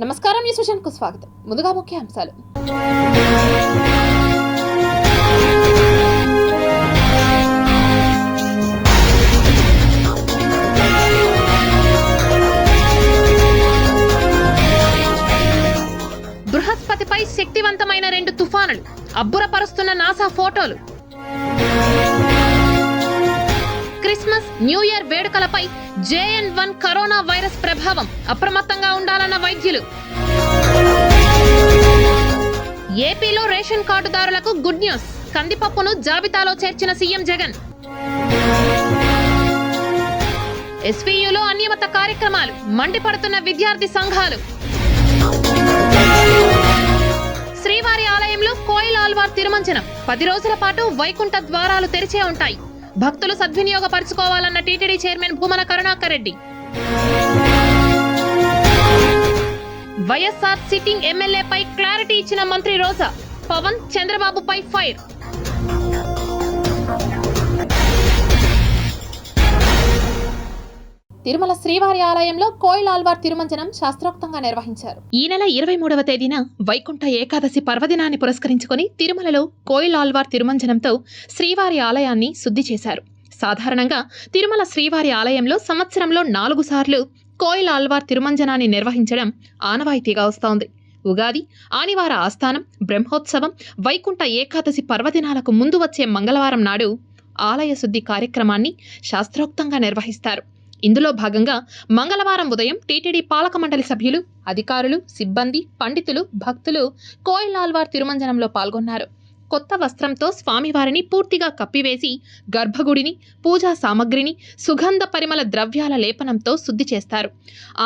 నమస్కారం, న్యూస్ విజన్కు స్వాగతం. ముందుగా ముఖ్యాంశాలు. బృహస్పతిపై శక్తివంతమైన 2 తుఫానులు, అబ్బురపరుస్తున్న నాసా ఫోటోలు. క్రిస్మస్, న్యూ ఇయర్ వేడుకలపై JN.1 కరోనా వైరస్ ప్రభావం, అప్రమత్తంగా ఉండాలన్న వైద్యులు. ఏపీలో రేషన్ కార్డుదారులకు గుడ్ న్యూస్, కందిపప్పును జాబితాలో చేర్చిన సీఎం జగన్. ఎస్వీయూలో అనియమిత కార్యక్రమాలు, మండిపడుతున్న విద్యార్థి సంఘాలు. శ్రీవారి ఆలయంలో కోయిల్ ఆల్వార్ తిరుమంజనం, 10 రోజుల పాటు వైకుంఠ ద్వారాలు తెరిచే ఉంటాయి. భక్తులు సద్వినియోగపరుచుకోవాలన్న TTD chairman Bhumana Karunakar Reddy. YSR sitting ఎమ్మెల్యేపై క్లారిటీ ఇచ్చిన మంత్రి రోజా. పవన్, చంద్రబాబుపై ఫైర్. తిరుమల శ్రీవారి ఆలయంలో కోయిల్ ఆల్వార్ తిరుమంజనం శాస్త్రోక్తంగా నిర్వహించారు. ఈ నెల 23వ తేదీన వైకుంఠ ఏకాదశి పర్వదినాన్ని పురస్కరించుకుని తిరుమలలో కోయిల్ ఆల్వార్ తిరుమంజనంతో శ్రీవారి ఆలయాన్ని శుద్ధి చేశారు. సాధారణంగా తిరుమల శ్రీవారి ఆలయంలో సంవత్సరంలో 4 సార్లు కోయిల్ ఆల్వార్ తిరుమంజనాన్ని నిర్వహించడం ఆనవాయితీగా వస్తోంది. ఉగాది, ఆనివార ఆస్థానం, బ్రహ్మోత్సవం, వైకుంఠ ఏకాదశి పర్వదినాలకు ముందు వచ్చే మంగళవారం నాడు ఆలయ శుద్ధి కార్యక్రమాన్ని శాస్త్రోక్తంగా నిర్వహిస్తారు. ఇందులో భాగంగా మంగళవారం ఉదయం టీటీడీ పాలక మండలి సభ్యులు, అధికారులు, సిబ్బంది, పండితులు, భక్తులు కోయిల్ ఆల్వార్ తిరుమంజనంలో పాల్గొన్నారు. కొత్త వస్త్రంతో స్వామివారిని పూర్తిగా కప్పివేసి గర్భగుడిని, పూజా సామగ్రిని సుగంధ పరిమళ ద్రవ్యాల లేపనంతో శుద్ధి చేస్తారు.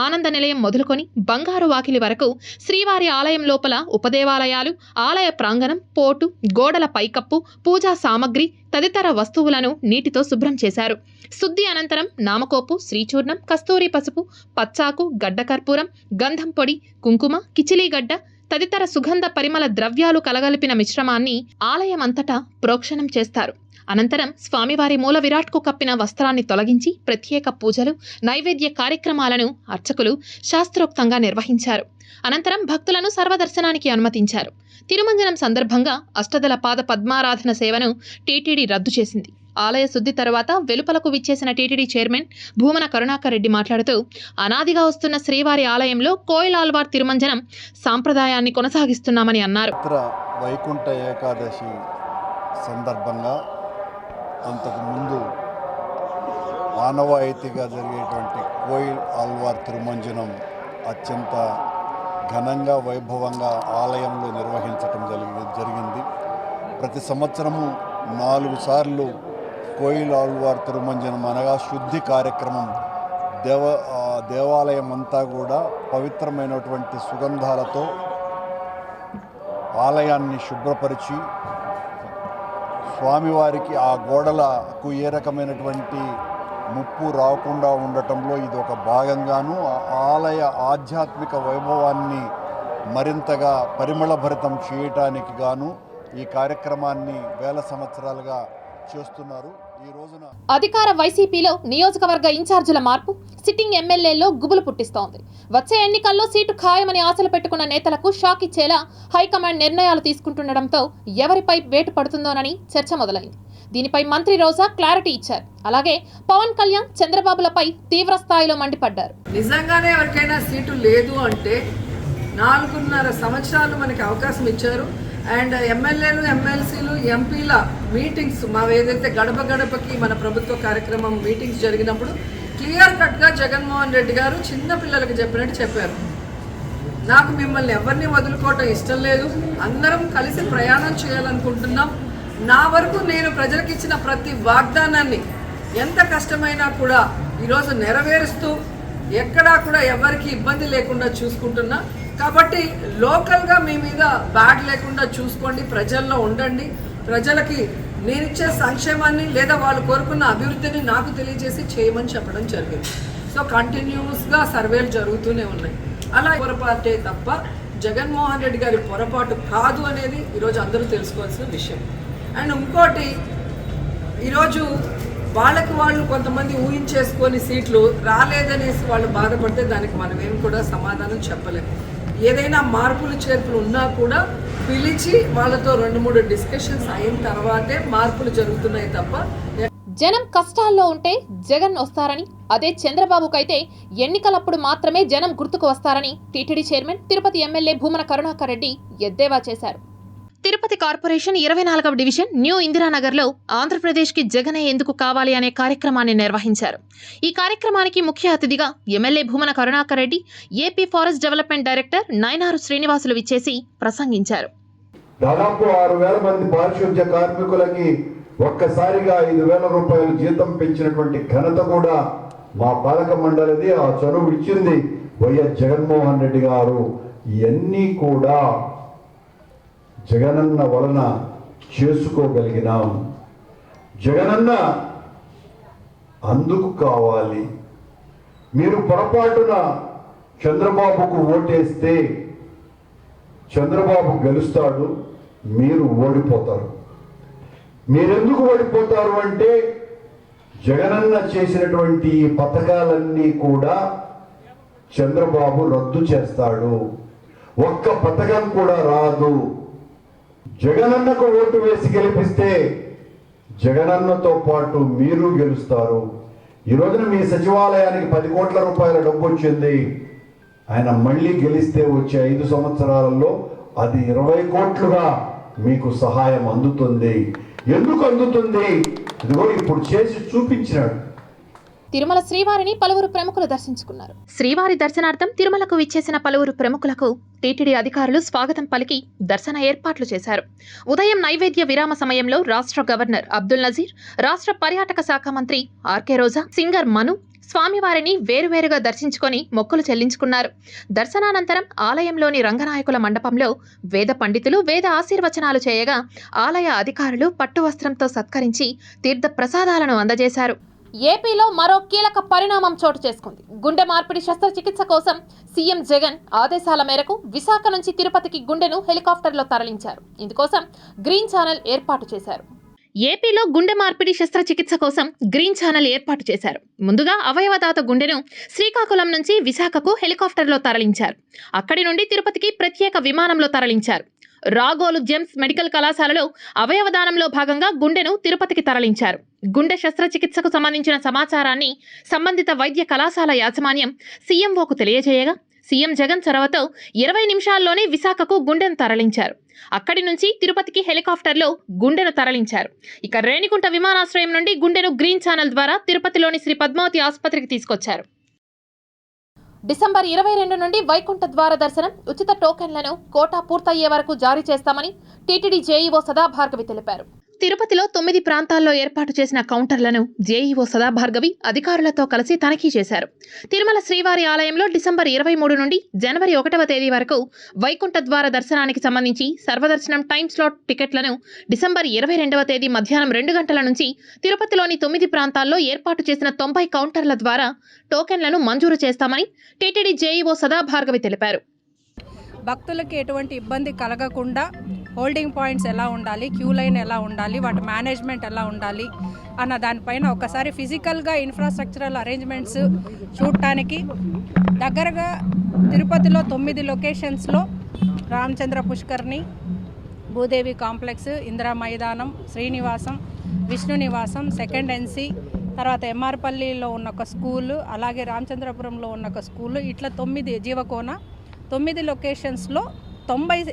ఆనంద నిలయం మొదలుకొని బంగారు వాకిలి వరకు శ్రీవారి ఆలయం లోపల ఉపదేవాలయాలు, ఆలయ ప్రాంగణం, పోటు, గోడల పైకప్పు, పూజా సామగ్రి తదితర వస్తువులను నీటితో శుభ్రం చేశారు. శుద్ధి అనంతరం నామకోపు, శ్రీచూర్ణం, కస్తూరి పసుపు, పచ్చాకు, గడ్డకర్పూరం, గంధం పొడి, కుంకుమ, కిచిలీగడ్డ తదితర సుగంధ పరిమళ ద్రవ్యాలు కలగలిపిన మిశ్రమాన్ని ఆలయమంతటా ప్రోక్షణం చేస్తారు. అనంతరం స్వామివారి మూల విరాట్కు కప్పిన వస్త్రాన్ని తొలగించి ప్రత్యేక పూజలు, నైవేద్య కార్యక్రమాలను అర్చకులు శాస్త్రోక్తంగా నిర్వహించారు. అనంతరం భక్తులను సర్వదర్శనానికి అనుమతించారు. తిరుమంజనం సందర్భంగా అష్టదళ పాద పద్మారాధన సేవను టీటీడీ రద్దు చేసింది. ఆలయ శుద్ధి తర్వాత వెలుపలకు విచ్చేసిన టీటీడీ చైర్మన్ భూమన కరుణాకర్ రెడ్డి మాట్లాడుతూ, అనాదిగా వస్తున్న శ్రీవారి ఆలయంలో కోయిల్ ఆల్వార్ తిరుమంజనం సాంప్రదాయాన్ని కొనసాగిస్తున్నామని అన్నారు. వైకుంఠ ఏకాదశి సందర్భంగా అంతకు ముందు ఆనవాయితీగా జరిగేటువంటి కోయిల్ ఆల్వార్ తిరుమంజనం అత్యంత ఘనంగా, వైభవంగా ఆలయంలో నిర్వహించటం జరిగింది. ప్రతి సంవత్సరము 4 సార్లు కోయిల్ ఆల్వార్ తిరుమంజనం అనగా శుద్ధి కార్యక్రమం దేవాలయం అంతా కూడా పవిత్రమైనటువంటి సుగంధాలతో ఆలయాన్ని శుభ్రపరిచి స్వామివారికి ఆ గోడలకు ఏ రకమైనటువంటి ముప్పు రాకుండా ఉండటంలో ఇది ఒక భాగంగాను ఆలయ ఆధ్యాత్మిక వైభవాన్ని మరింతగా పరిమళభరితం చేయటానికి గాను ఈ కార్యక్రమాన్ని వేల సంవత్సరాలుగా చేస్తున్నారు. ఈ రోజున అధికార వైసీపీలో నియోజకవర్గ ఇన్ఛార్జీల మార్పు సిట్టింగ్ ఎమ్మెల్యేల్లో గుబులు పుట్టిస్తోంది. వచ్చే ఎన్నికల్లో సీటు ఖాయమని ఆశలు పెట్టుకున్న నేతలకు షాక్ ఇచ్చేలా హైకమాండ్ నిర్ణయాలు తీసుకుంటుండటంతో ఎవరిపై వేటు పడుతుందోనని చర్చ మొదలైంది. దీనిపై మంత్రి రోజా క్లారిటీ ఇచ్చారు. అలాగే పవన్ కళ్యాణ్, చంద్రబాబులపై తీవ్ర స్థాయిలో మండిపడ్డారు. నిజంగానే ఎవరికైనా సీటు లేదు అంటే 4.5 సంవత్సరాలు మనకి అవకాశం ఇచ్చారు. అండ్ ఎమ్మెల్యేలు, ఎమ్మెల్సీలు, ఎంపీల మీటింగ్స్ ఏదైతే గడప గడపకి మన ప్రభుత్వ కార్యక్రమం మీటింగ్స్ జరిగినప్పుడు క్లియర్ కట్గా జగన్మోహన్ రెడ్డి గారు చిన్నపిల్లలకు చెప్పినట్టు చెప్పారు. నాకు మిమ్మల్ని ఎవరిని వదులుకోవటం ఇష్టం లేదు, అందరం కలిసి ప్రయాణం చేయాలనుకుంటున్నాం. నా వరకు నేను ప్రజలకు ఇచ్చిన ప్రతి వాగ్దానాన్ని ఎంత కష్టమైనా కూడా ఈరోజు నెరవేరుస్తూ ఎక్కడా కూడా ఎవరికి ఇబ్బంది లేకుండా చూసుకుంటున్నా. కాబట్టి లోకల్గా మీ మీద బ్యాడ్ లేకుండా చూసుకోండి, ప్రజల్లో ఉండండి, ప్రజలకి నేనిచ్చే సంక్షేమాన్ని లేదా వాళ్ళు కోరుకున్న అభివృద్ధిని నాకు తెలియజేసి చేయమని చెప్పడం జరిగింది. సో కంటిన్యూస్గా సర్వేలు జరుగుతూనే ఉన్నాయి. అలా పొరపాటే తప్ప జగన్మోహన్ రెడ్డి గారి పొరపాటు కాదు అనేది ఈరోజు అందరూ తెలుసుకోవాల్సిన విషయం. అండ్ ఇంకోటి, ఈరోజు వాళ్ళకి వాళ్ళు కొంతమంది ఊహించేసుకొని సీట్లు రాలేదనేసి వాళ్ళు బాధపడితే దానికి మనం ఏం కూడా సమాధానం చెప్పలేము. ఏదైనా మార్పులు చేర్పులు ఉన్నా కూడా పిలిచి వాళ్ళతో 2-3 డిస్కషన్స్ అయిన తర్వాతే మార్పులు జరుగుతున్నాయి తప్ప జనం కష్టాల్లో ఉంటే జగన్ వస్తారని, అదే చంద్రబాబుకైతే ఎన్నికలప్పుడు మాత్రమే జనం గుర్తుకు వస్తారని TTD chairman Tirupati MLA Bhumana Karunakar Reddy ఎద్దేవా చేశారు. తిరుపతి కార్పొరేషన్ 24వ డివిజన్ న్యూ ఇందిరానగర్లో ఆంధ్రప్రదేశ్కి జగనే ఎందుకు కావాలి అనే కార్యక్రమాన్ని నిర్వహించారు. ఈ కార్యక్రమానికి ముఖ్య అతిథిగా MLA Bhumana Karunakar Reddy, AP forest development director Nayanaru Srinivasulu విచ్చేసి ప్రసంగించారు. దాదాపు 6,000 మంది పారిశుద్ధ్య కార్మికులకి ఒక్కసారిగా 5,000 రూపాయలు జీతం పెంచినటువంటి ఘనత కూడా మా పాలక మండలిది. ఆ చనువు ఇచ్చింది వైఎస్ జగన్మోహన్ రెడ్డి గారు. ఇవన్నీ కూడా జగనన్న వలన చేసుకోగలిగినాం. జగనన్న అందుకు కావాలి. మీరు పొరపాటున చంద్రబాబుకు ఓటేస్తే చంద్రబాబు గెలుస్తాడు, మీరు ఓడిపోతారు. మీరెందుకు ఓడిపోతారు అంటే జగనన్న చేసినటువంటి ఈ పథకాలన్నీ కూడా చంద్రబాబు రద్దు చేస్తాడు. ఒక్క పథకం కూడా రాదు. జగనన్నకు ఓటు వేసి గెలిపిస్తే జగనన్నతో పాటు మీరు గెలుస్తారు. ఈ రోజున మీ సచివాలయానికి 10 కోట్ల రూపాయల డబ్బు వచ్చింది. ఆయన మళ్ళీ గెలిస్తే వచ్చే 5 సంవత్సరాలలో అది 20 కోట్లుగా మీకు సహాయం అందుతుంది. ఎందుకు అందుతుంది? ఇదిగో ఇప్పుడు చేసి చూపించినాడు. తిరుమల శ్రీవారిని పలువురు ప్రముఖులు దర్శించుకున్నారు. శ్రీవారి దర్శనార్థం తిరుమలకు విచ్చేసిన పలువురు ప్రముఖులకు టీటీడీ అధికారులు స్వాగతం పలికి దర్శన ఏర్పాట్లు చేశారు. ఉదయం నైవేద్య విరామ సమయంలో రాష్ట్ర గవర్నర్ అబ్దుల్ నజీర్, రాష్ట్ర పర్యాటక శాఖ మంత్రి ఆర్కే రోజా, సింగర్ మను స్వామివారిని వేరువేరుగా దర్శించుకొని మొక్కులు చెల్లించుకున్నారు. దర్శనానంతరం ఆలయంలోని రంగనాయకుల మండపంలో వేద పండితులు వేద ఆశీర్వచనాలు చేయగా ఆలయ అధికారులు పట్టు వస్త్రంతో సత్కరించి తీర్థ ప్రసాదాలను అందజేశారు. ఏపీలో మరో కీలక పరిణామం చోటు చేసుకుంది. గుండె మార్పిడి శస్త్రచికిత్స కోసం సీఎం జగన్ ఆదేశాల మేరకు విశాఖ నుంచి తిరుపతికి గుండెను హెలికాప్టర్లో తరలించారు. ఇందుకోసం గ్రీన్ ఛానల్ ఏర్పాటు చేశారు. ఏపీలో గుండె మార్పిడి శస్త్రచికిత్స కోసం గ్రీన్ ఛానల్ ఏర్పాటు చేశారు. ముందుగా అవయవదాత గుండెను శ్రీకాకుళం నుంచి విశాఖకు హెలికాప్టర్లో తరలించారు. అక్కడి నుండి తిరుపతికి ప్రత్యేక విమానంలో తరలించారు. రాగోలు జెమ్స్ మెడికల్ కళాశాలలో అవయవదానంలో భాగంగా గుండెను తిరుపతికి తరలించారు. గుండె శస్త్రచికిత్సకు సంబంధించిన సమాచారాన్ని సంబంధిత వైద్య కళాశాల యాజమాన్యం సీఎంఓకు తెలియజేయగా సీఎం జగన్ చొరవతో 20 నిమిషాల్లోనే విశాఖకు గుండెను తరలించారు. అక్కడి నుంచి తిరుపతికి హెలికాప్టర్లో గుండెను తరలించారు. ఇక రేణిగుంట విమానాశ్రయం నుండి గుండెను గ్రీన్ ఛానల్ ద్వారా తిరుపతిలోని శ్రీ పద్మావతి ఆసుపత్రికి తీసుకొచ్చారు. డిసెంబర్ 22 నుండి వైకుంఠ ద్వార దర్శనం ఉచిత టోకెన్లను కోటా పూర్తయ్యే వరకు జారీ చేస్తామని టీటీడీ జేఈఓ సదాభార్గవి తెలిపారు. తిరుపతిలో 9 ప్రాంతాల్లో ఏర్పాటు చేసిన కౌంటర్లను జేఈఓ సదాభార్గవి అధికారులతో కలిసి తనిఖీ చేశారు. తిరుమల శ్రీవారి ఆలయంలో డిసెంబర్ 23 నుండి జనవరి 1వ తేదీ వరకు వైకుంఠ ద్వార దర్శనానికి సంబంధించి సర్వదర్శనం టైం స్లాట్ టికెట్లను డిసెంబర్ 22వ తేదీ మధ్యాహ్నం 2 గంటల నుంచి తిరుపతిలోని 9 ప్రాంతాల్లో ఏర్పాటు చేసిన 90 కౌంటర్ల ద్వారా టోకెన్లను మంజూరు చేస్తామని టీటీడీ జేఈఓ సదాభార్గవి తెలిపారు. భక్తులకి ఎటువంటి ఇబ్బంది కలగకుండా హోల్డింగ్ పాయింట్స్ ఎలా ఉండాలి, క్యూ లైన్ ఎలా ఉండాలి, వాటి మేనేజ్మెంట్ ఎలా ఉండాలి అన్న దానిపైన ఒకసారి ఫిజికల్గా ఇన్ఫ్రాస్ట్రక్చరల్ అరేంజ్మెంట్స్ చూడటానికి దగ్గరగా తిరుపతిలో 9 లొకేషన్స్లో రామచంద్ర పుష్కర్ని, భూదేవి కాంప్లెక్స్, ఇందిరా మైదానం, శ్రీనివాసం, విష్ణు నివాసం, సెకండ్ ఎన్సీ, తర్వాత ఎంఆర్పల్లిలో ఉన్న ఒక స్కూలు, అలాగే రామచంద్రపురంలో ఉన్న ఒక స్కూలు, ఇట్లా 9 జీవకోన 9 లొకేషన్స్లో 90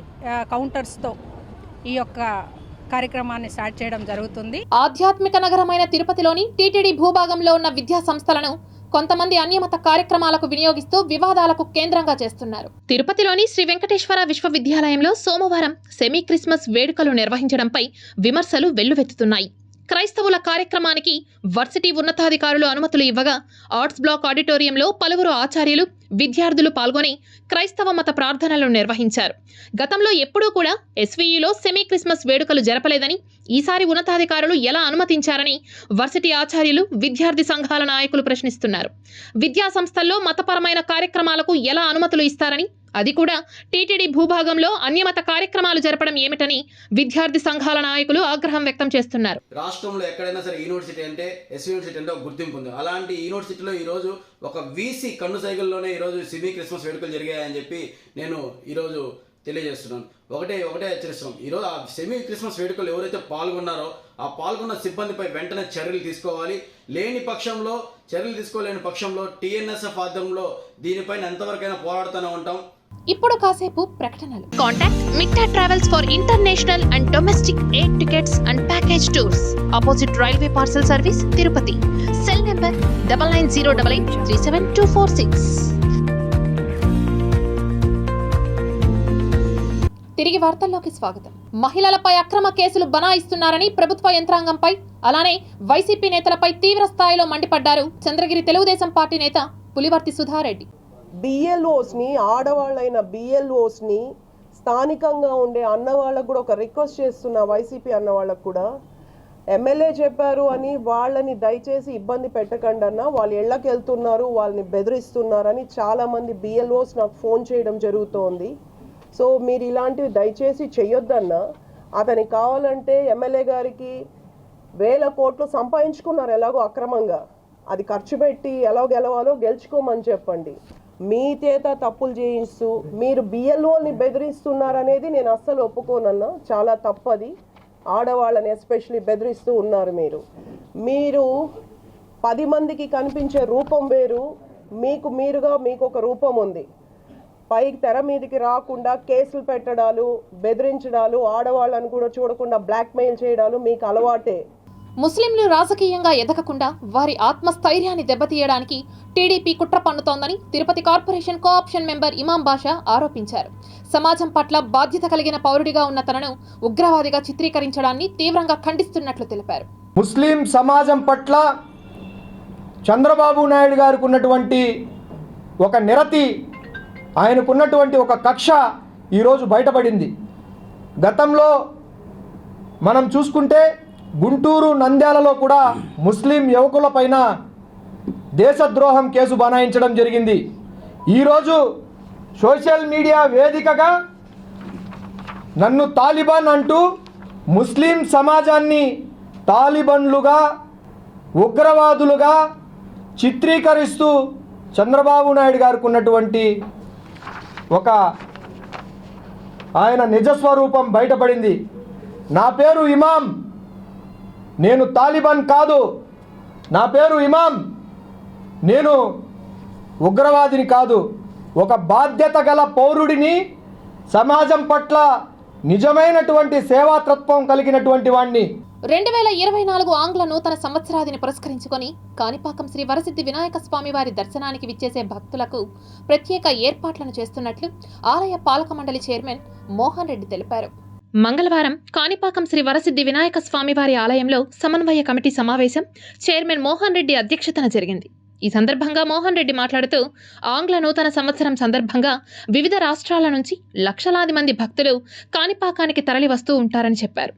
కౌంటర్స్తో ఈ యొక్క కార్యక్రమాన్ని స్టార్ట్ చేయడం జరుగుతుంది. ఆధ్యాత్మిక నగరమైన తిరుపతిలోని టీటీడీ భూభాగంలో ఉన్న విద్యా సంస్థలను కొంతమంది అన్యమత కార్యక్రమాలకు వినియోగిస్తూ వివాదాలకు కేంద్రంగా చేస్తున్నారు. తిరుపతిలోని శ్రీ వెంకటేశ్వర విశ్వవిద్యాలయంలో సోమవారం సెమీ క్రిస్మస్ వేడుకలు నిర్వహించడంపై విమర్శలు వెల్లువెత్తుతున్నాయి. క్రైస్తవుల కార్యక్రమానికి వర్సిటీ ఉన్నతాధికారులు అనుమతులు ఇవ్వగా ఆర్ట్స్ బ్లాక్ ఆడిటోరియంలో పలువురు ఆచార్యులు, విద్యార్థులు పాల్గొని క్రైస్తవ మత ప్రార్థనలు నిర్వహించారు. గతంలో ఎప్పుడూ కూడా ఎస్వీయూలో సెమీ క్రిస్మస్ వేడుకలు జరపలేదని, ఈసారి ఉన్నతాధికారులు ఎలా అనుమతించారని వర్సిటీ ఆచార్యులు, విద్యార్థి సంఘాల నాయకులు ప్రశ్నిస్తున్నారు. విద్యా సంస్థల్లో మతపరమైన కార్యక్రమాలకు ఎలా అనుమతులు ఇస్తారని అది కూడా టీటీడీ భూభాగంలో అన్యమత కార్యక్రమాలు జరపడం ఏమిటని విద్యార్థి సంఘాల నాయకులు ఆగ్రహం వ్యక్తం చేస్తున్నారు. రాష్ట్రంలో ఎక్కడైనా సరే యూనివర్సిటీ అంటే ఎస్ యూనివర్సిటీ అంటే ఒక గుర్తింపు ఉంది. అలాంటి యూనివర్సిటీలో ఈరోజు ఒక వీసీ కన్ను సైకిల్లోనే ఈరోజు సెమీ క్రిస్మస్ వేడుకలు జరిగాయని చెప్పి నేను ఈరోజు తెలియజేస్తున్నాను. ఒకటే హెచ్చరిస్తున్నాం. ఈరోజు ఆ సెమీ క్రిస్మస్ వేడుకలు ఎవరైతే పాల్గొన్నారో ఆ పాల్గొన్న సిబ్బందిపై వెంటనే చర్యలు తీసుకోవాలి. చర్యలు తీసుకోలేని పక్షంలో టీఎన్ఎస్ఎఫ్ ఆధ్వర్యంలో దీనిపైన ఎంతవరకైనా పోరాడుతూనే ఉంటాం. ఇప్పుడు కాసేపు ప్రకటనలు. Contact meetha travels for international and domestic air tickets and package tours, opposite railway parcel service, Tirupati. Cell number 9908837246. తిరిగి వార్తల్లోకి స్వాగతం. మహిళలపై అక్రమ కేసులు బనాయిస్తున్నారని ప్రభుత్వ యంత్రాంగంపై, అలానే వైసీపీ నేతలపై తీవ్ర స్థాయిలో మండిపడ్డారు చంద్రగిరి తెలుగుదేశం పార్టీ నేత పులివర్తి సుధారెడ్డి. బిఎల్ఓస్ని, ఆడవాళ్ళైన బిఎల్ఓస్ని, స్థానికంగా ఉండే అన్నవాళ్ళకు కూడా ఒక రిక్వెస్ట్ చేస్తున్న వైసీపీ అన్నవాళ్ళకు కూడా, ఎమ్మెల్యే చెప్పారు అని వాళ్ళని దయచేసి ఇబ్బంది పెట్టకండి అన్న, వాళ్ళు ఇళ్ళకి వెళ్తున్నారు, వాళ్ళని బెదిరిస్తున్నారని చాలామంది బిఎల్ఓస్ నాకు ఫోన్ చేయడం జరుగుతోంది. సో మీరు ఇలాంటివి దయచేసి చెయ్యొద్దన్న. అతనికి కావాలంటే ఎమ్మెల్యే గారికి 1000 కోట్లు సంపాదించుకున్నారు ఎలాగో అక్రమంగా, అది ఖర్చు పెట్టి ఎలా గెలవాలో గెలుచుకోమని చెప్పండి. మీ చేత తప్పులు చేయిస్తూ మీరు బిఎల్ఓని బెదిరిస్తున్నారనేది నేను అస్సలు ఒప్పుకోనన్నా, చాలా తప్పది. ఆడవాళ్ళని ఎస్పెషలీ బెదిరిస్తూ ఉన్నారు మీరు 10 మందికి కనిపించే రూపం వేరు, మీకు ఒక రూపం ఉంది. పైకి తెర మీదకి రాకుండా కేసులు పెట్టడాలు, బెదిరించడాలు, ఆడవాళ్ళని కూడా చూడకుండా బ్లాక్మెయిల్ చేయడాలు మీకు అలవాటే. ముస్లింలు రాజకీయంగా ఎదగకుండా వారి ఆత్మస్థైర్యాన్ని దెబ్బతీయడానికి టీడీపీ కుట్ర పన్నుతోందని తిరుపతి కార్పొరేషన్ కోఆప్షన్ మెంబర్ ఇమాం బాషా ఆరోపించారు. సమాజం పట్ల బాధ్యత కలిగిన పౌరుడిగా ఉన్న తనను ఉగ్రవాదిగా చిత్రీకరించడాన్ని తీవ్రంగా ఖండిస్తున్నట్లు తెలిపారు. ముస్లిం సమాజం పట్ల చంద్రబాబు నాయుడు గారికి ఉన్నటువంటి ఒక నిరతి, ఆయనకున్నటువంటి ఒక కక్ష ఈరోజు బయటపడింది. గతంలో మనం చూసుకుంటే గుంటూరు, నంద్యాలలో కూడా ముస్లిం యువకులపైన దేశద్రోహం కేసు బనాయించడం జరిగింది. ఈరోజు సోషల్ మీడియా వేదికగా నన్ను తాలిబాన్ అంటూ ముస్లిం సమాజాన్ని తాలిబన్లుగా, ఉగ్రవాదులుగా చిత్రీకరిస్తూ చంద్రబాబు నాయుడు గారికి ఉన్నటువంటి ఒక ఆయన నిజస్వరూపం బయటపడింది. నా పేరు ఇమాం, నేను తాలిబాన్ కాదు. నా పేరు ఇమాం, నేను ఉగ్రవాదిని కాదు. ఒక బాధ్యత గల పౌరుడిని, సమాజం పట్ల నిజమైనటువంటి సేవాతత్వం కలిగినటువంటి వాణ్ణి. 2024 ఆంగ్ల నూతన సంవత్సరాదిని పురస్కరించుకొని కాణిపాకం శ్రీ వరసిద్ధి వినాయక స్వామి వారి దర్శనానికి విచ్చేసే భక్తులకు ప్రత్యేక ఏర్పాట్లను చేస్తున్నట్లు ఆలయ పాలక మండలి చైర్మన్ మోహన్ రెడ్డి తెలిపారు. మంగళవారం కాణిపాకం శ్రీ వరసిద్ధి వినాయక స్వామివారి ఆలయంలో సమన్వయ కమిటీ సమావేశం చైర్మన్ మోహన్ రెడ్డి అధ్యక్షతన జరిగింది. ఈ సందర్భంగా మోహన్ రెడ్డి మాట్లాడుతూ, ఆంగ్ల నూతన సంవత్సరం సందర్భంగా వివిధ రాష్ట్రాల నుంచి లక్షలాది మంది భక్తులు కాణిపాకానికి తరలి వస్తూ ఉంటారని చెప్పారు.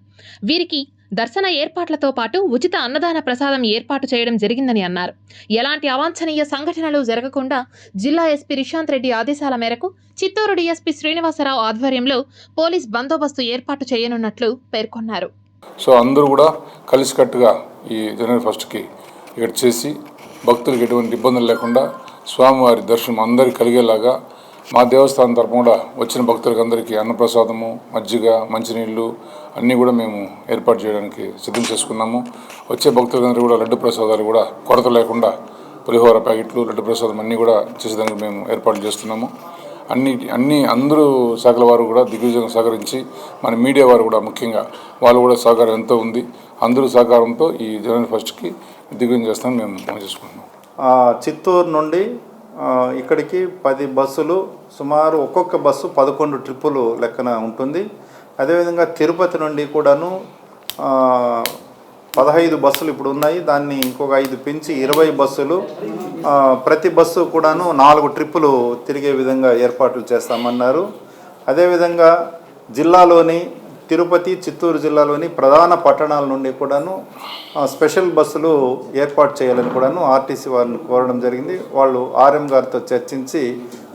వీరికి దర్శన ఏర్పాట్లతో పాటు ఉచిత అన్నదాన ప్రసాదం ఏర్పాటు చేయడం జరిగిందని అన్నారు. ఎలాంటి అవాంఛనీయ సంఘటనలు జరగకుండా జిల్లా ఎస్పీ రిషాంత్ రెడ్డి ఆదేశాల మేరకు చిత్తూరు డీఎస్పీ శ్రీనివాసరావు ఆధ్వర్యంలో పోలీస్ బందోబస్తు ఏర్పాటు చేయనున్నట్లు పేర్కొన్నారు. సో అందరూ కూడా కలిసికట్టుగా ఈ జనవరి 1కి ఇక్కడ చేసి భక్తులకు ఎటువంటి ఇబ్బందులు లేకుండా స్వామివారి దర్శనం అందరికీ కలిగేలాగా మా దేవస్థానం తరపున కూడా వచ్చిన భక్తులకు అందరికీ అన్నప్రసాదము, మజ్జిగ, మంచినీళ్ళు అన్నీ కూడా మేము ఏర్పాటు చేయడానికి సిద్ధం చేసుకున్నాము. వచ్చే భక్తులందరూ కూడా లడ్డు ప్రసాదాలు కూడా కొరత లేకుండా పులిహోర ప్యాకెట్లు, లడ్డు ప్రసాదం అన్నీ కూడా చేసేదానికి మేము ఏర్పాట్లు చేస్తున్నాము. అందరూ శాఖల వారు కూడా దిగ్విజయంగా సహకరించి, మన మీడియా వారు కూడా ముఖ్యంగా వాళ్ళు కూడా సహకారం ఎంతో ఉంది. అందరూ సహకారంతో ఈ జనవరి 1కి దిగ్విజయం చేస్తామని మేము చేసుకుంటున్నాం. చిత్తూరు నుండి ఇక్కడికి 10 బస్సులు, సుమారు ఒక్కొక్క బస్సు 11 ట్రిప్పులు లెక్కన ఉంటుంది. అదేవిధంగా తిరుపతి నుండి కూడాను 15 బస్సులు ఇప్పుడు ఉన్నాయి. దాన్ని ఇంకొక 5 పెంచి 20 బస్సులు, ప్రతి బస్సు కూడాను 4 ట్రిప్పులు తిరిగే విధంగా ఏర్పాట్లు చేస్తామన్నారు. అదేవిధంగా జిల్లాలోని తిరుపతి, చిత్తూరు జిల్లాలోని ప్రధాన పట్టణాల నుండి కూడాను స్పెషల్ బస్సులు ఏర్పాటు చేయాలని కూడాను ఆర్టీసీ వారిని కోరడం జరిగింది. వాళ్ళు ఆర్ఎం గారితో చర్చించి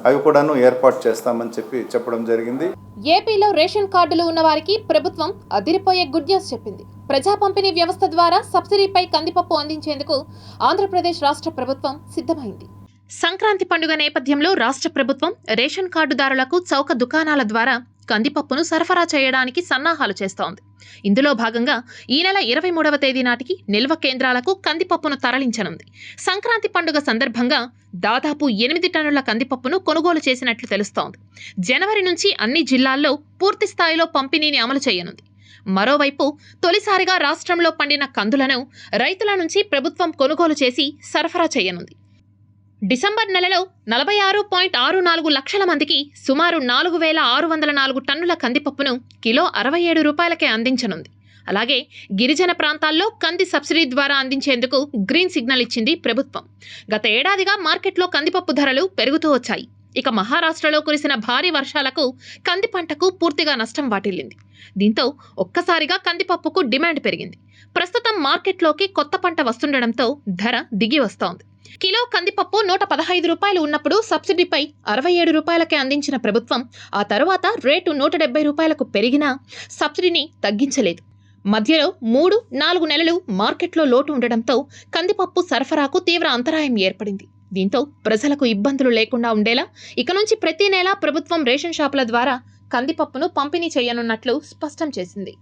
అవి కూడాను ఏర్పాటు చేస్తామని చెప్పడం జరిగింది. ఏపీలో రేషన్ కార్డులు ఉన్న వారికి ప్రభుత్వం అదిరిపోయే గుడ్ న్యూస్ చెప్పింది. ప్రజా పంపిణీ వ్యవస్థ ద్వారా సబ్సిడీపై కందిపప్పు అందించేందుకు ఆంధ్రప్రదేశ్ రాష్ట్ర ప్రభుత్వం సిద్ధమైంది. సంక్రాంతి పండుగ నేపథ్యంలో రాష్ట్ర ప్రభుత్వం రేషన్ కార్డుదారులకు చౌక దుకాణాల ద్వారా కందిపప్పును సరఫరా చేయడానికి సన్నాహాలు చేస్తోంది. ఇందులో భాగంగా ఈ నెల 23వ తేదీ నాటికి నిల్వ కేంద్రాలకు కందిపప్పును తరలించనుంది. సంక్రాంతి పండుగ సందర్భంగా దాదాపు 8 టన్నుల కందిపప్పును కొనుగోలు చేసినట్లు తెలుస్తోంది. జనవరి నుంచి అన్ని జిల్లాల్లో పూర్తి స్థాయిలో పంపిణీని అమలు చేయనుంది. మరోవైపు తొలిసారిగా రాష్ట్రంలో పండిన కందులను రైతుల నుంచి ప్రభుత్వం కొనుగోలు చేసి సరఫరా చేయనుంది. డిసెంబర్ నెలలో 46.64 లక్షల మందికి సుమారు 4,604 టన్నుల కందిపప్పును కిలో 67 రూపాయలకే అందించనుంది. అలాగే గిరిజన ప్రాంతాల్లో కంది సబ్సిడీ ద్వారా అందించేందుకు గ్రీన్ సిగ్నల్ ఇచ్చింది ప్రభుత్వం. గత ఏడాదిగా మార్కెట్లో కందిపప్పు ధరలు పెరుగుతూ వచ్చాయి. ఇక మహారాష్ట్రలో కురిసిన భారీ వర్షాలకు కంది పంటకు పూర్తిగా నష్టం వాటిల్లింది. దీంతో ఒక్కసారిగా కందిపప్పుకు డిమాండ్ పెరిగింది. ప్రస్తుతం మార్కెట్లోకి కొత్త పంట వస్తుండటంతో ధర దిగి వస్తోంది. కిలో కందిపప్పు 115 రూపాయలు ఉన్నప్పుడు సబ్సిడీపై 67 రూపాయలకే అందించిన ప్రభుత్వం ఆ తర్వాత రేటు 170 రూపాయలకు పెరిగినా సబ్సిడీని తగ్గించలేదు. మధ్యలో 3-4 నెలలు మార్కెట్లో లోటు ఉండడంతో కందిపప్పు సరఫరాకు తీవ్ర అంతరాయం ఏర్పడింది. దీంతో ప్రజలకు ఇబ్బందులు లేకుండా ఉండేలా ఇక నుంచి ప్రతి నెల ప్రభుత్వం రేషన్ షాపుల ద్వారా కందిపప్పును పంపిణీ చేయనున్నట్లు స్పష్టం చేసింది.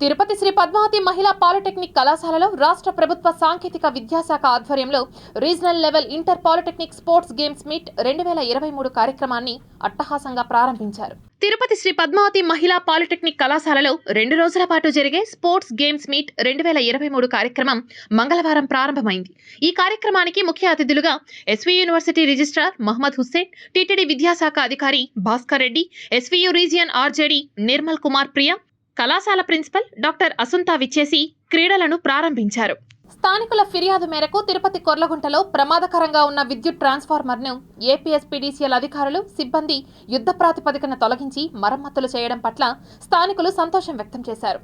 తిరుపతి శ్రీ పద్మావతి మహిళా పాలిటెక్నిక్ కళాశాలలో రాష్ట్ర ప్రభుత్వ సాంకేతిక విద్యాశాఖ ఆధ్వర్యంలో regional level inter polytechnic sports games meet 2023 కార్యక్రమాన్ని అట్టహాసంగా ప్రారంభించారు. తిరుపతి శ్రీ పద్మావతి మహిళా పాలిటెక్నిక్ కళాశాలలో 2 రోజుల పాటు జరిగే స్పోర్ట్స్ గేమ్స్ మీట్ 2023 కార్యక్రమం మంగళవారం ప్రారంభమైంది. ఈ కార్యక్రమానికి ముఖ్య అతిథులుగా SVU university registrar Mohammed Hussain, TTD విద్యాశాఖ అధికారి Bhaskar Reddy, SVU region RJD Nirmal Kumar Priya, కళాశాల ప్రిన్సిపల్ డాక్టర్ అసుంతా విచ్చేసి క్రీడలను ప్రారంభించారు. స్థానికుల ఫిర్యాదు మేరకు తిరుపతి కొర్లగుంటలో ప్రమాదకరంగా ఉన్న విద్యుత్ ట్రాన్స్ఫార్మర్ను ఏపీఎస్పీడీసీఎల్ అధికారులు, సిబ్బంది యుద్ధ ప్రాతిపదికన తొలగించి మరమ్మతులు చేయడం పట్ల స్థానికులు సంతోషం వ్యక్తం చేశారు.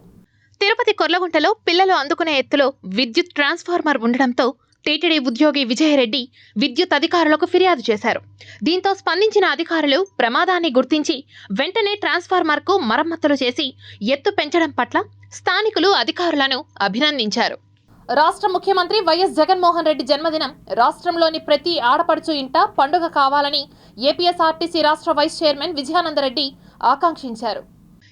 తిరుపతి కొర్లగుంటలో పిల్లలు అందుకునే ఎత్తులో విద్యుత్ ట్రాన్స్ఫార్మర్ ఉండడంతో టీటీడీ ఉద్యోగి విజయరెడ్డి విద్యుత్ అధికారులకు ఫిర్యాదు చేశారు. దీంతో స్పందించిన అధికారులు ప్రమాదాన్ని గుర్తించి వెంటనే ట్రాన్స్ఫార్మర్కు మరమ్మతులు చేసి ఎత్తు పెంచడం పట్ల స్థానికులు అధికారులను అభినందించారు. రాష్ట్ర ముఖ్యమంత్రి వైఎస్ జగన్మోహన్ రెడ్డి జన్మదినం రాష్ట్రంలోని ప్రతి ఆడపడుచు ఇంట పండుగ కావాలని ఏపీఎస్ఆర్టీసీ రాష్ట్ర వైస్ చైర్మన్ విజయానందరెడ్డి ఆకాంక్షించారు.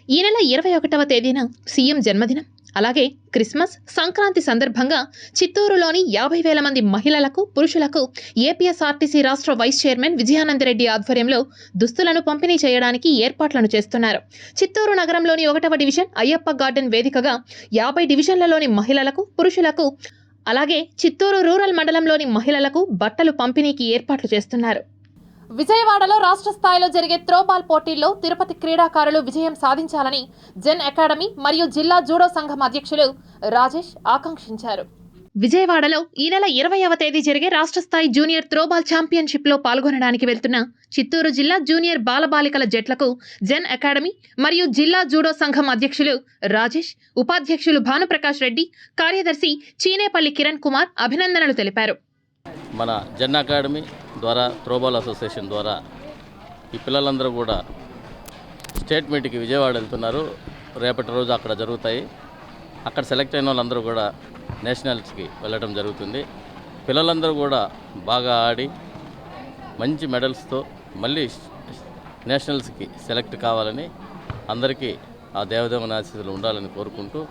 ఈ నెల 21వ తేదీన సీఎం జన్మదినం, అలాగే క్రిస్మస్, సంక్రాంతి సందర్భంగా చిత్తూరులోని 50,000 మంది మహిళలకు, పురుషులకు ఏపీఎస్ఆర్టీసీ రాష్ట్ర వైస్ చైర్మన్ విజయానందరెడ్డి ఆధ్వర్యంలో దుస్తులను పంపిణీ చేయడానికి ఏర్పాట్లను చేస్తున్నారు. చిత్తూరు నగరంలోని 1వ డివిజన్ అయ్యప్ప గార్డెన్ వేదికగా 50 డివిజన్లలోని మహిళలకు, పురుషులకు, అలాగే చిత్తూరు రూరల్ మండలంలోని మహిళలకు బట్టలు పంపిణీకి ఏర్పాట్లు చేస్తున్నారు. విజయవాడలో రాష్ట్ర స్థాయిలో జరిగే త్రోబాల్ పోటీల్లో తిరుపతి క్రీడాకారులు విజయం సాధించాలని జెన్ అకాడమీ మరియు జిల్లా జూడో సంఘం అధ్యక్షులు రాజేష్ ఆకాంక్షించారు. విజయవాడలో ఈ నెల 20వ తేదీ జరిగే రాష్ట్ర స్థాయి జూనియర్ త్రోబాల్ ఛాంపియన్షిప్లో పాల్గొనడానికి వెళ్తున్న చిత్తూరు జిల్లా జూనియర్ బాలబాలికల జట్లకు జెన్ అకాడమీ మరియు జిల్లా జూడో సంఘం అధ్యక్షులు రాజేష్, ఉపాధ్యక్షులు భానుప్రకాష్ రెడ్డి, కార్యదర్శి చీనేపల్లి కిరణ్ కుమార్ అభినందనలు తెలిపారు. మన జెన్ అకాడమీ ద్వారా, త్రోబాల్ అసోసియేషన్ ద్వారా ఈ పిల్లలందరూ కూడా స్టేట్ మీట్కి విజయవాడ వెళ్తున్నారు. రేపటి రోజు అక్కడ జరుగుతాయి. అక్కడ సెలెక్ట్ అయిన వాళ్ళందరూ కూడా నేషనల్స్కి వెళ్ళడం జరుగుతుంది. పిల్లలందరూ కూడా బాగా ఆడి మంచి మెడల్స్తో మళ్ళీ నేషనల్స్కి సెలెక్ట్ కావాలని అందరికీ ఆ దేవదేవుని ఆశీస్సులు ఉండాలని కోరుకుంటూ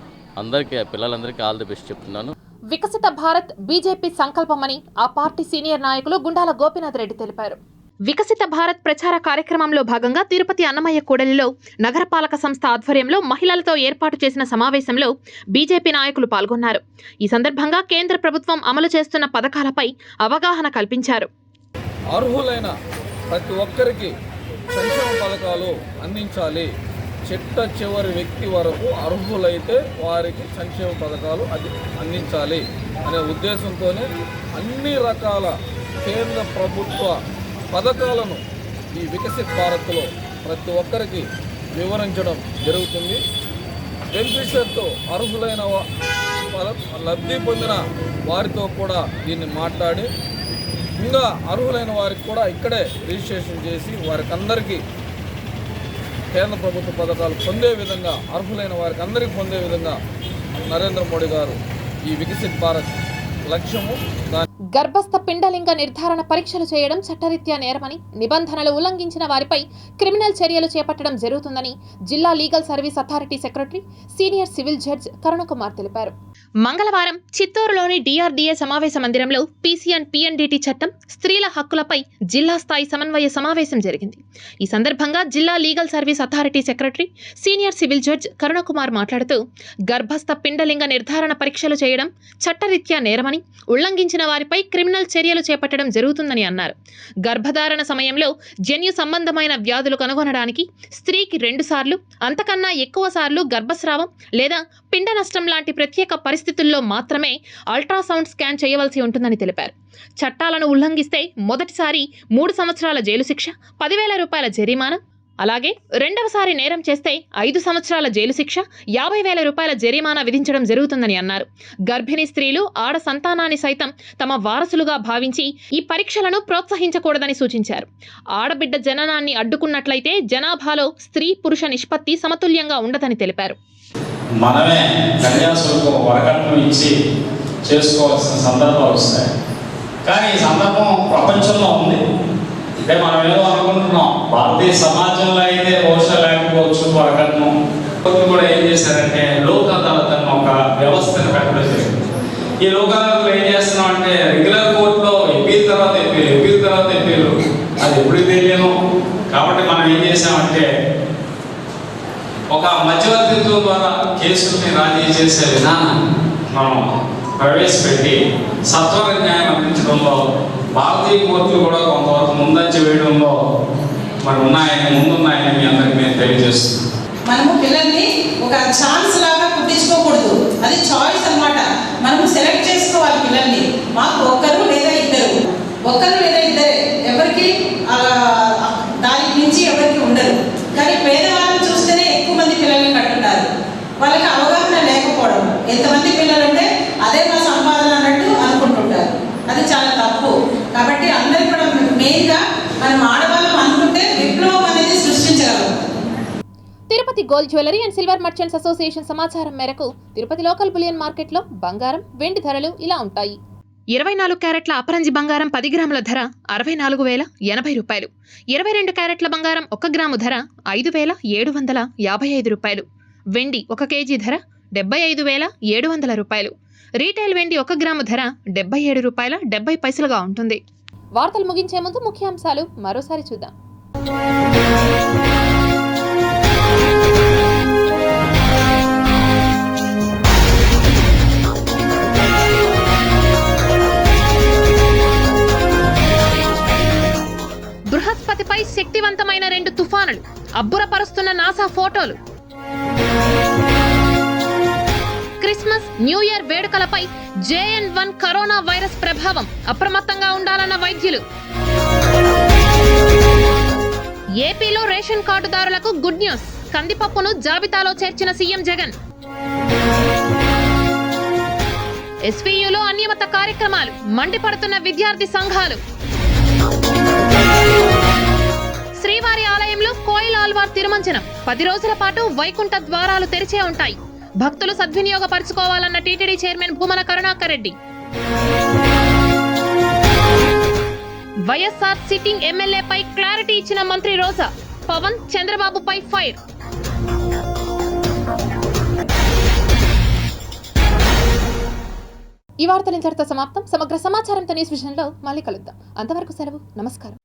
అందరికీ, ఆ పిల్లలందరికీ ఆల్ ది బెస్ట్ చెప్తున్నాను. వికసిత భారత్ బీజేపీ సంకల్పమని ఆ పార్టీ సీనియర్ నాయకులు గుండాల గోపీనాథ్ రెడ్డి తెలిపారు. వికసిత భారత్ ప్రచార కార్యక్రమంలో భాగంగా తిరుపతి అన్నమయ్య కూడలిలో నగరపాలక సంస్థ ఆధ్వర్యంలో మహిళలతో ఏర్పాటు చేసిన సమావేశంలో బీజేపీ నాయకులు పాల్గొన్నారు. ఈ సందర్భంగా కేంద్ర ప్రభుత్వం అమలు చేస్తున్న పథకాలపై అవగాహన కల్పించారు. అర్హులైన ప్రతి ఒక్కరికి సంక్షేమ పథకాలు అందించాలి. చిట్ట చివరి వ్యక్తి వరకు అర్హులైతే వారికి సంక్షేమ పథకాలు అందించాలి అనే ఉద్దేశంతోనే అన్ని రకాల కేంద్ర ప్రభుత్వ పథకాలను ఈ వికసిత్ భారత్లో ప్రతి ఒక్కరికి వివరించడం జరుగుతుంది. బెనిఫిషియర్తో అర్హులైన లబ్ధి పొందిన వారితో కూడా దీన్ని మాట్లాడి ఇంకా అర్హులైన వారికి కూడా ఇక్కడే రిజిస్ట్రేషన్ చేసి వారికి అందరికీ కేంద్ర ప్రభుత్వ పథకాలు పొందే విధంగా, అర్హులైన వారికి అందరికీ పొందే విధంగా నరేంద్ర మోడీ గారు ఈ వికసిత్ భారత్ లక్ష్యము. గర్భస్థ పిండలింగ నిర్ధారణ పరీక్షలు చేయడం చట్టరీత్యా నేరమని, నిబంధనలు ఉల్లంఘించిన వారిపై క్రిమినల్ చర్యలు చేపట్టడం జరుగుతుందని జిల్లా legal service authority secretary senior civil judge Karunakumar తెలిపారు. మంగళవారం చిత్తూరులోని డిఆర్డీఏ సమావేశ మందిరంలో PCN/PNDT చట్టం, స్త్రీల హక్కులపై జిల్లా స్థాయి సమన్వయ సమావేశం జరిగింది. ఈ సందర్భంగా జిల్లా legal service authority secretary senior civil judge Karunakumar మాట్లాడుతూ, గర్భస్థ పిండలింగ నిర్ధారణ పరీక్షలు చేయడం చట్టరీత్యా నేరమని, ఉల్లంఘించిన వారిపై క్రిమినల్ చర్యలు చేపట్టడం జరుగుతుందని అన్నారు. గర్భధారణ సమయంలో జన్యు సంబంధమైన వ్యాధులు కనుగొనడానికి స్త్రీకి 2 సార్లు అంతకన్నా ఎక్కువ సార్లు గర్భస్రావం లేదా పిండ నష్టం లాంటి ప్రత్యేక పరిస్థితుల్లో మాత్రమే అల్ట్రాసౌండ్ స్కాన్ చేయవలసి ఉంటుందని తెలిపారు. చట్టాలను ఉల్లంఘిస్తే మొదటిసారి 3 సంవత్సరాల జైలు శిక్ష, 10,000 రూపాయల జరిమానా, అలాగే రెండవసారి నేరం చేస్తే 5 సంవత్సరాల జైలు శిక్ష, 50,000 రూపాయల జరిమానా విధించడం జరుగుతుందని అన్నారు. గర్భిణీ స్త్రీలు ఆడ సంతానాన్ని సైతం తమ వారసులుగా భావించి ఈ పరీక్షలను ప్రోత్సహించకూడదని సూచించారు. ఆడబిడ్డ జననాన్ని అడ్డుకున్నట్లయితే జనాభాలో స్త్రీ పురుష నిష్పత్తి సమతుల్యంగా ఉండదని తెలిపారు. మనమే కన్యాశుల్కం వరకట్నం ఇచ్చి చేసుకోవాల్సిన సందర్భాలు వస్తాయి. కానీ ఈ సందర్భం ప్రపంచంలో ఉంది. అంటే మనం ఏదో అనుకుంటున్నాం, భారతీయ సమాజంలో అయితే బహుశా లేకపోవచ్చు వరకట్నం. కూడా ఏం చేశారంటే లోక్ అదాలత్ అన్న ఒక వ్యవస్థను పెట్టడం జరిగింది. ఈ లోక్ అదాలత్లో ఏం చేస్తున్నాం అంటే రెగ్యులర్ కోర్టులో ఎంపీల తర్వాత ఎంపీలు అది ఎప్పుడు తెలియను. కాబట్టి మనం ఏం చేసామంటే ఒక మధ్యవర్తిత్వం ద్వారా కేసుల్ని రాజీ చేసే విధానాన్ని మనం ప్రవేశపెట్టి సత్వర న్యాయం అందించడంలో భారతీయ కోర్టులు కూడా కొంతవరకు ముందంజ వేయడంలో మరి ముందున్నాయని మీ అందరికీ నేను తెలియజేస్తున్నాను. మనము పిల్లల్ని ఒక ఛాన్స్ లాగా పుట్టించుకోకూడదు, అది చాయిస్ అన్నమాట. మనము సెలెక్ట్ చేసుకోవాలి పిల్లల్ని. మాకు ఒక్కరు లేదా ఇద్దరే, ఎవరికి దానికి మించి ఎవరికి ఉండరు. కానీ పేదవాళ్ళని చూస్తేనే ఎక్కువ మంది పిల్లల్ని కట్టున్నారు. వాళ్ళకి అవగాహన లేకపోవడం, ఎంతమంది పిల్లలు ఉంటే అదే మా సంపాదన అన్నట్టు అనుకుంటుంటారు. అది చాలా తప్పు. కాబట్టి అందరూ కూడా మెయిన్గా మనం ఆడవాళ్ళం అనుకుంటే విప్లవం అనేది సృష్టించగలం. Tirupati gold jewellery and silver merchants association సమాచారం మేరకు తిరుపతి లోకల్ బులియన్ మార్కెట్లో బంగారం, వెండి ధరలు ఇలా ఉంటాయి. 24 క్యారెట్ల అపరంజి బంగారం 10 గ్రాముల ధర 64,080 రూపాయలు. 22 క్యారెట్ల బంగారం 1 గ్రాము ధర 5,755 రూపాయలు. వెండి 1 కేజీ ధర 75,700 రూపాయలు. రీటైల్ వెండి 1 గ్రాము ధర 77 రూపాయల 70 పైసలుగా ఉంటుంది. వార్తలు ముగించే ముందు ముఖ్యాంశాలు మరోసారి చూద్దాం. బృహస్పతిపై శక్తివంతమైన 2 తుఫానులు, అబ్బురపరుస్తున్న నాసా ఫోటోలు. క్రిస్మస్, న్యూ ఇయర్ వేడుకలపై JN.1 కరోనా వైరస్ ప్రభావం, అప్రమత్తంగా ఉండాలన్న వైద్యులు. ఏపీలో రేషన్ కార్డుదారులకు గుడ్ న్యూస్, కందిపప్పును జాబితాలో చేర్చిన సీఎం జగన్. SVUలో అనియమిత కార్యక్రమాలు, మండిపడుతున్న విద్యార్థి సంఘాలు. శ్రీవారి ఆలయంలో కోయిల్ ఆల్వార్ తిరుమంజనం 10 రోజుల పాటు వైకుంఠ ద్వారాలు తెరిచే ఉంటాయి. భక్తులు సద్వినియోగపరచుకోవాలన్న TTD chairman Bhumana Karunakar Reddy. YSR sitting ఎమ్మెల్యేపై క్లారిటీ ఇచ్చిన మంత్రి రోజా. పవన్, చంద్రబాబుపై ఫైర్. ఈ వార్తలు ఇంతటితో సమాప్తం. సమగ్ర సమాచారంతో న్యూస్ విజన్లో మళ్ళీ కలుద్దాం. అంతవరకు సెలవు. నమస్కారం.